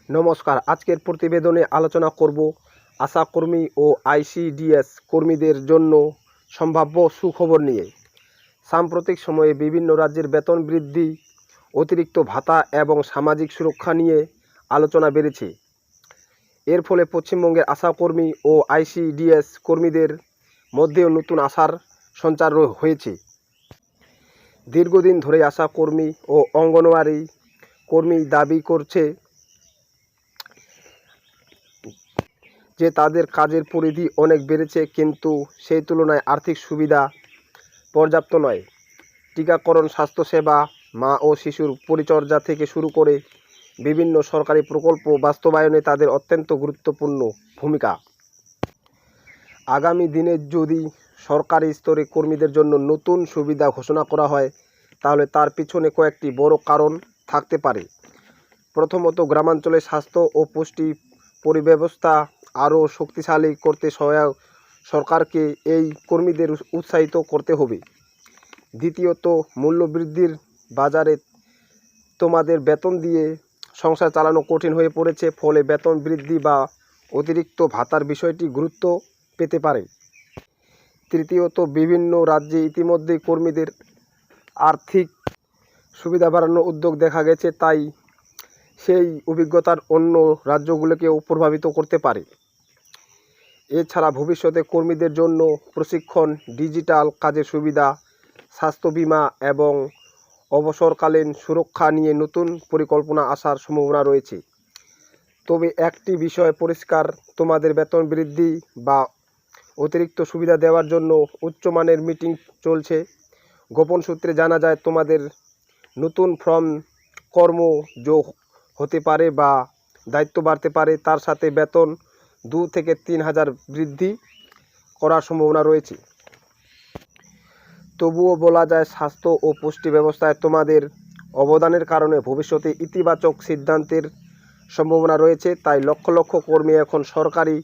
নমস্কার। আজকের প্রতিবেদনে আলোচনা করব আশাকর্মী ও আইসিডিএস কর্মীদের জন্য সম্ভাব্য সুখবর নিয়ে। সাম্প্রতিক সময়ে বিভিন্ন রাজ্যের বেতন বৃদ্ধি, অতিরিক্ত ভাতা এবং সামাজিক সুরক্ষা নিয়ে আলোচনা বেড়েছে। এর ফলে পশ্চিমবঙ্গের আশাকর্মী ও আইসিডিএস কর্মীদের মধ্যেও নতুন আশার সঞ্চার হয়েছে। দীর্ঘদিন ধরে আশাকর্মী ও অঙ্গনওয়াড়ি কর্মী দাবি করছে যে তাদের কাজের পরিধি অনেক বেড়েছে, কিন্তু সেই তুলনায় আর্থিক সুবিধা পর্যাপ্ত নয়। টিকাকরণ, স্বাস্থ্যসেবা, মা ও শিশুর পরিচর্যা থেকে শুরু করে বিভিন্ন সরকারি প্রকল্প বাস্তবায়নে তাদের অত্যন্ত গুরুত্বপূর্ণ ভূমিকা। আগামী দিনে যদি সরকারি স্তরে কর্মীদের জন্য নতুন সুবিধা ঘোষণা করা হয়, তাহলে তার পিছনে কয়েকটি বড় কারণ থাকতে পারে। প্রথমত, গ্রামাঞ্চলে স্বাস্থ্য ও পুষ্টি পরিব্যবস্থা আরও শক্তিশালী করতে সরকারকে এই কর্মীদের উৎসাহিত করতে হবে। দ্বিতীয়ত, মূল্যবৃদ্ধির বাজারে তোমাদের বেতন দিয়ে সংসার চালানো কঠিন হয়ে পড়েছে, ফলে বেতন বৃদ্ধি বা অতিরিক্ত ভাতার বিষয়টি গুরুত্ব পেতে পারে। তৃতীয়ত, বিভিন্ন রাজ্যে ইতিমধ্যে কর্মীদের আর্থিক সুবিধা বাড়ানোর উদ্যোগ দেখা গেছে, তাই সেই অভিজ্ঞতার অন্য রাজ্যগুলোকেও প্রভাবিত করতে পারে। এছাড়া ভবিষ্যতে কর্মীদের জন্য প্রশিক্ষণ, ডিজিটাল কাজের সুবিধা, স্বাস্থ্য বীমা এবং অবসরকালীন সুরক্ষা নিয়ে নতুন পরিকল্পনা আসার সম্ভাবনা রয়েছে। তবে একটি বিষয় পরিষ্কার, তোমাদের বেতন বৃদ্ধি বা অতিরিক্ত সুবিধা দেওয়ার জন্য উচ্চমানের মিটিং চলছে। গোপন সূত্রে জানা যায়, তোমাদের নতুন কর্মযোগ হতে পারে বা দায়িত্ব বাড়তে পারে। তার সাথে বেতন 2 থেকে 3 হাজার বৃদ্ধি করার সম্ভাবনা রয়েছে। তবুও বলা যায়, স্বাস্থ্য ও পুষ্টি ব্যবস্থায় তোমাদের অবদানের কারণে ভবিষ্যতে ইতিবাচক সিদ্ধান্তের সম্ভাবনা রয়েছে। তাই লক্ষ লক্ষ কর্মী এখন সরকারি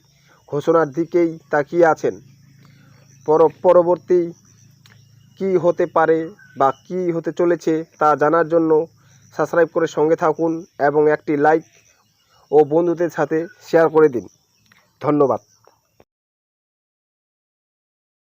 ঘোষণার দিকেই তাকিয়ে আছেন। পরবর্তী কী হতে পারে বা কী হতে চলেছে তা জানার জন্য সাবস্ক্রাইব করে সঙ্গে থাকুন এবং একটি লাইক ও বন্ধুদের সাথে শেয়ার করে দিন। ধন্যবাদ।